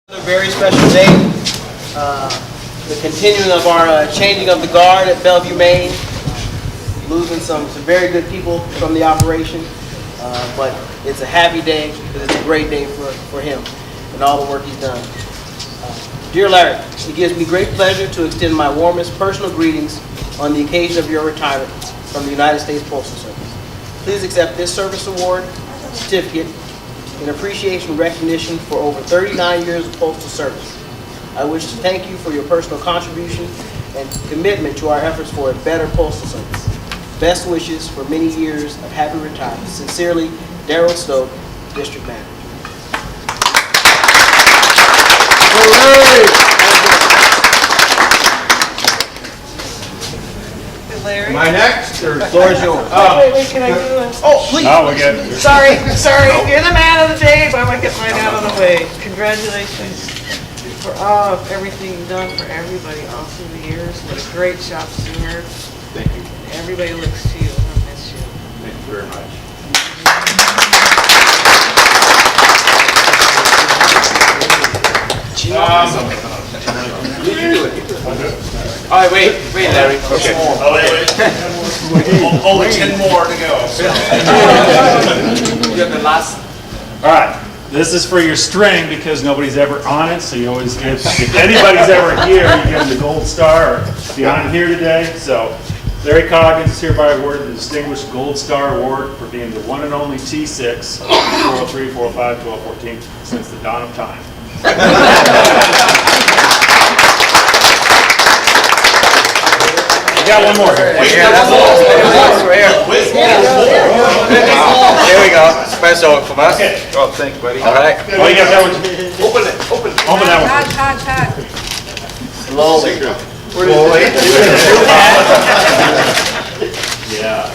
A very special day, the continuing of our changing of the guard at Bellevue, Maine, losing some very good people from the operation, but it's a happy day because it's a great day for him and all the work he's done. Dear Larry, it gives me great pleasure to extend my warmest personal greetings on the occasion of your retirement from the United States Postal Service. Please accept this service award certificate in appreciation and recognition for over 39 years of postal service. I wish to thank you for your personal contribution and commitment to our efforts for a better postal service. Best wishes for many years of happy retirement. Sincerely, Darrell Stoke, District Manager. Larry? Am I next? Or? The floor is yours. Wait, can I do it? Oh, please. No, we get. Sorry, you're the man of the day, but I might get mine out of the way. Congratulations for all of everything you've done for everybody all through the years. What a great shop steward. Thank you. Everybody looks to you and miss you. Thank you very much. You do it. All right, wait, Larry. Okay. Only 10 more to go. You have the last. All right, this is for your string because nobody's ever on it, so you always give, if anybody's ever here, you give them the gold star or be on it here today. So Larry Coggins is hereby awarded the Distinguished Gold Star Award for being the one and only T6, 403, 405, 1214 since the dawn of time. We got one more here. Here we go. Special from us. Okay. Oh, thanks, buddy. All right. Oh, you got that one. Open it. Open it. Open that one. Hot. Slowly. Yeah.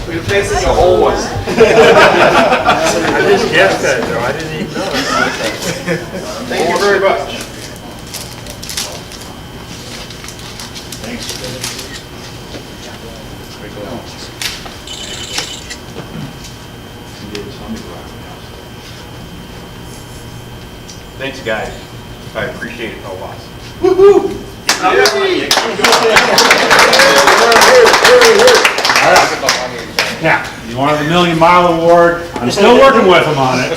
We're replacing the old ones. I just guessed that though. I didn't even know. Thank you very much. Thanks, guys. I appreciate it a lot. Now, you wanted the Million Mile Award. I'm still working with them on it.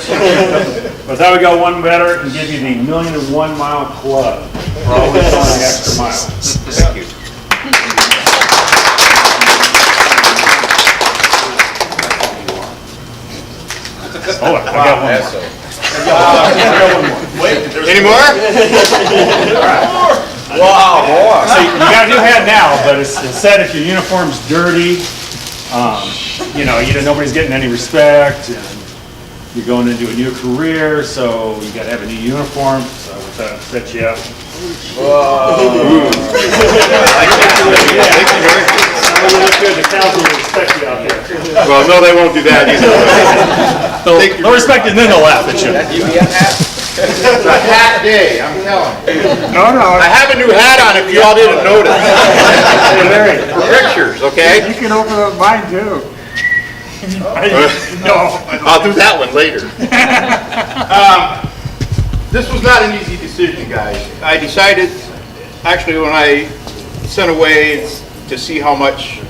But I thought we got one better and give you the Million and 1 Mile Club for always going the extra mile. Thank you. Oh, I got one more. Any more? Wow, more. So you got a new hat now, but it's said if your uniform's dirty, nobody's getting any respect, and you're going into a new career, so you got to have a new uniform. So we thought I'd set you up. You look good. The cows will respect you out there. Well, no, they won't do that either. They'll respect you, and then they'll laugh at you. It's a hat day, I'm telling you. No. I have a new hat on if you all didn't notice. Pictures, okay? You can open up mine too. No. I'll do that one later. This was not an easy decision, guys. I decided, actually, when I sent away to see how much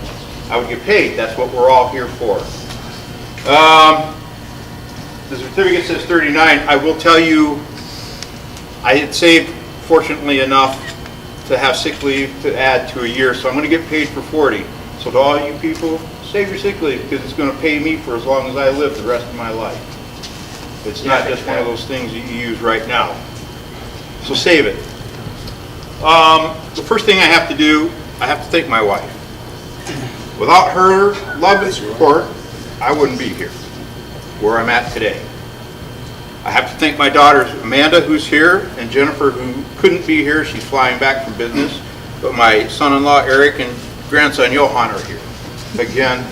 I would get paid. That's what we're all here for. The certificate says 39. I will tell you, I had saved, fortunately enough, to have sick leave to add to a year, so I'm going to get paid for 40. So to all you people, save your sick leave because it's going to pay me for as long as I live the rest of my life. It's not just one of those things that you use right now. So save it. The first thing I have to do, I have to thank my wife. Without her love and support, I wouldn't be here, where I'm at today. I have to thank my daughters, Amanda, who's here, and Jennifer, who couldn't be here. She's flying back from business. But my son-in-law, Eric, and grandson, Johan, are here. Again,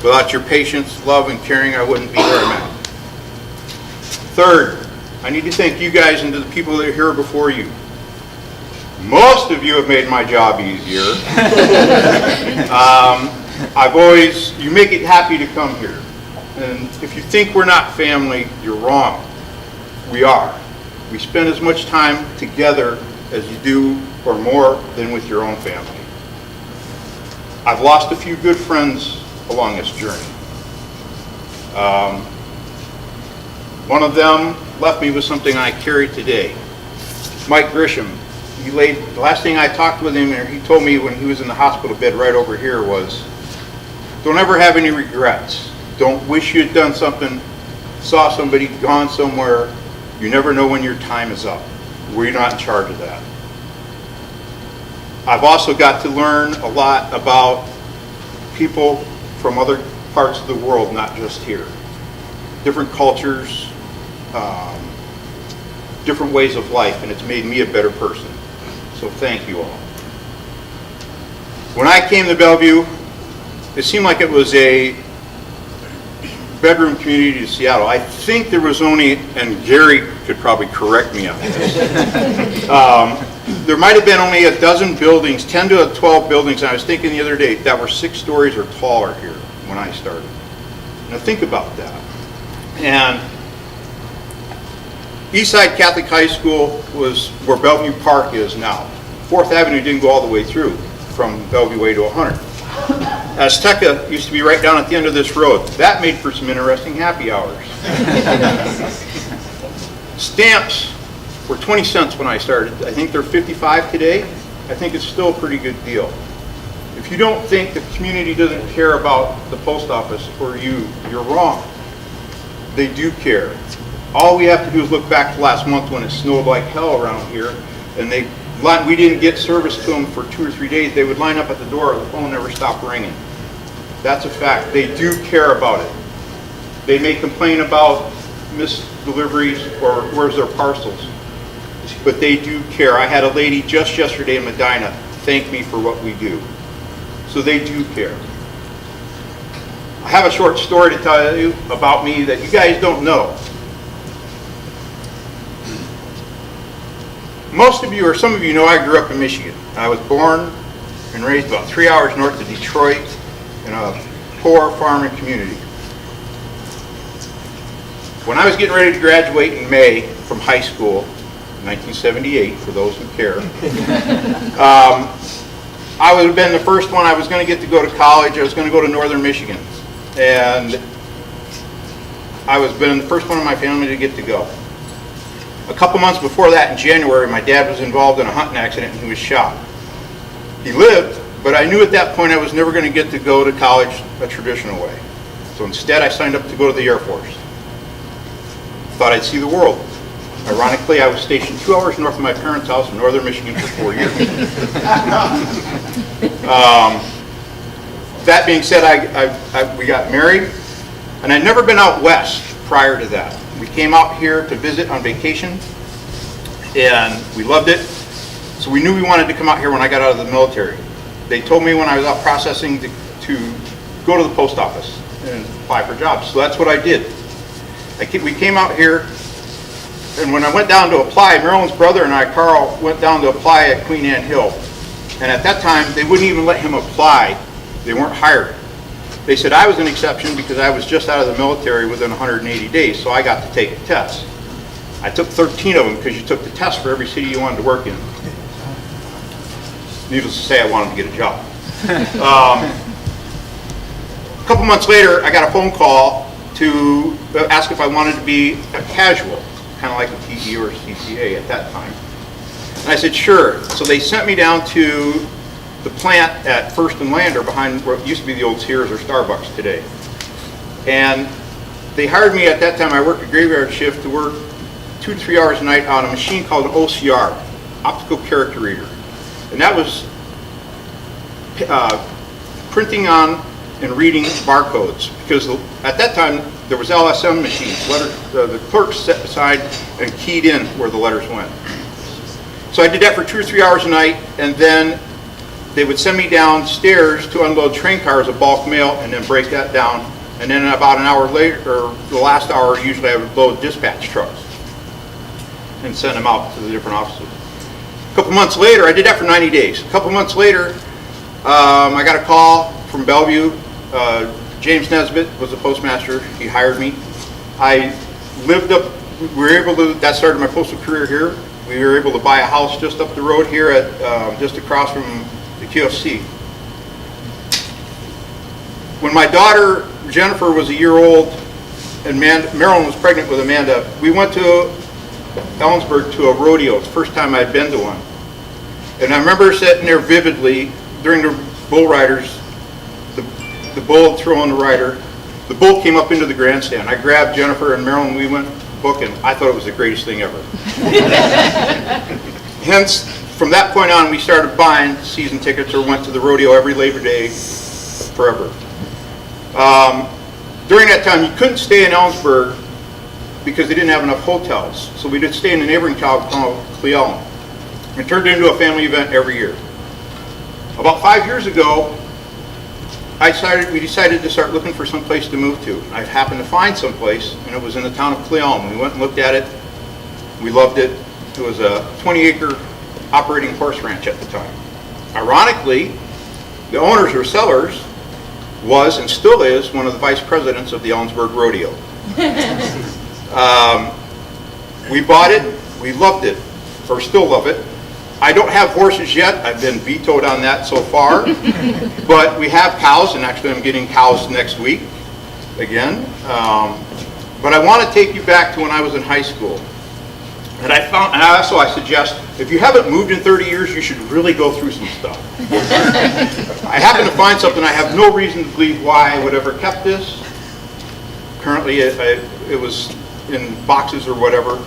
Without your patience, love, and caring, I wouldn't be where I'm at. Third, I need to thank you guys and to the people that are here before you. Most of you have made my job easier. You make it happy to come here. And if you think we're not family, you're wrong. We are. We spend as much time together as you do or more than with your own family. I've lost a few good friends along this journey. One of them left me with something I carry today. Mike Grisham. The last thing I talked with him, or he told me when he was in the hospital bed right over here, was, don't ever have any regrets. Don't wish you had done something, saw somebody gone somewhere. You never know when your time is up. We're not in charge of that. I've also got to learn a lot about people from other parts of the world, not just here. Different cultures, different ways of life, and it's made me a better person. So thank you all. When I came to Bellevue, it seemed like it was a bedroom community to Seattle. I think there was only, and Gary could probably correct me on this, there might have been only a dozen buildings, 10 to 12 buildings, and I was thinking the other day, that were 6 stories or taller here when I started. Now think about that. And Eastside Catholic High School was where Bellevue Park is now. 4th Avenue didn't go all the way through from Bellevue Way to 100. Azteca used to be right down at the end of this road. That made for some interesting happy hours. Stamps were 20 cents when I started. I think they're 55 today. I think it's still a pretty good deal. If you don't think the community doesn't care about the post office or you're wrong. They do care. All we have to do is look back to last month when it snowed like hell around here, and we didn't get service to them for 2 or 3 days. They would line up at the door, the phone never stopped ringing. That's a fact. They do care about it. They may complain about missed deliveries or where's their parcels, but they do care. I had a lady just yesterday in Medina thank me for what we do. So they do care. I have a short story to tell you about me that you guys don't know. Most of you, or some of you know, I grew up in Michigan. I was born and raised about 3 hours north of Detroit in a poor farming community. When I was getting ready to graduate in May from high school, 1978, for those who care, I would have been the first one. I was going to get to go to college. I was going to go to Northern Michigan. And I was been the first one in my family to get to go. A couple months before that, in January, my dad was involved in a hunting accident and he was shot. He lived, but I knew at that point I was never going to get to go to college a traditional way. So instead, I signed up to go to the Air Force. Thought I'd see the world. Ironically, I was stationed 2 hours north of my parents' house in Northern Michigan for 4 years. That being said, we got married, and I'd never been out west prior to that. We came out here to visit on vacation, and we loved it. So we knew we wanted to come out here when I got out of the military. They told me when I was out processing to go to the post office and apply for jobs. So that's what I did. We came out here, and when I went down to apply, Marilyn's brother and I, Carl, went down to apply at Queen Anne Hill. And at that time, they wouldn't even let him apply. They weren't hired. They said I was an exception because I was just out of the military within 180 days, so I got to take the test. I took 13 of them because you took the test for every city you wanted to work in. Needless to say, I wanted to get a job. A couple months later, I got a phone call to ask if I wanted to be a casual, kind of like a TE or a CCA at that time. And I said, sure. So they sent me down to the plant at First and Lander behind what used to be the old Sears or Starbucks today. And they hired me at that time. I worked a graveyard shift to work 2 to 3 hours a night on a machine called an OCR, optical character reader. And that was printing on and reading barcodes, because at that time there was LSM machines. The clerks set aside and keyed in where the letters went. So I did that for 2 or 3 hours a night, and then they would send me downstairs to unload train cars of bulk mail and then break that down. And then about an hour later, or the last hour, usually I would load dispatch trucks. and send them out to the different offices. A couple months later, I did that for 90 days. A couple months later, I got a call from Bellevue. James Nesbitt was the postmaster. He hired me. I lived up, we were able to, that started my postal career here. We were able to buy a house just up the road here at, just across from the QFC. When my daughter Jennifer was a year old and Marilyn was pregnant with Amanda, we went to Ellensburg to a rodeo. It's the first time I'd been to one. And I remember sitting there vividly during the bull riders, the bull throwing the rider. The bull came up into the grandstand. I grabbed Jennifer and Marilyn, we went booking. I thought it was the greatest thing ever. Hence, from that point on, we started buying season tickets or went to the rodeo every Labor Day forever. During that time, you couldn't stay in Ellensburg because they didn't have enough hotels. So we did stay in the neighboring town called Cle Elum. It turned into a family event every year. About 5 years ago, we decided to start looking for some place to move to. I happened to find some place, and it was in the town of Cle Elum. We went and looked at it. We loved it. It was a 20-acre operating horse ranch at the time. Ironically, the owners or sellers was and still is one of the vice presidents of the Ellensburg Rodeo. We bought it, we loved it, or still love it. I don't have horses yet, I've been vetoed on that so far, but we have cows, and actually I'm getting cows next week again. But I want to take you back to when I was in high school. And I suggest, if you haven't moved in 30 years, you should really go through some stuff. I happened to find something, I have no reason to believe why I would ever kept this. Currently, it was in boxes or whatever.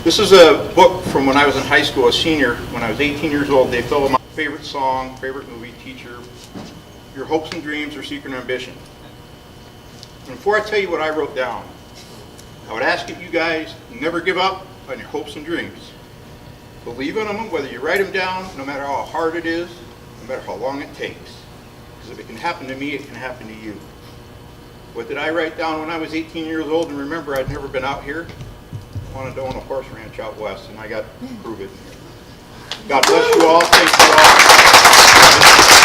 This is a book from when I was in high school, a senior. When I was 18 years old, they filled my favorite song, favorite movie, teacher, your hopes and dreams or secret ambition. And before I tell you what I wrote down, I would ask you guys, never give up on your hopes and dreams. Believe in them, whether you write them down, no matter how hard it is, no matter how long it takes. Because if it can happen to me, it can happen to you. What did I write down when I was 18 years old? And remember, I'd never been out here. I wanted to own a horse ranch out west, and I got to prove it. God bless you all. Thank you all.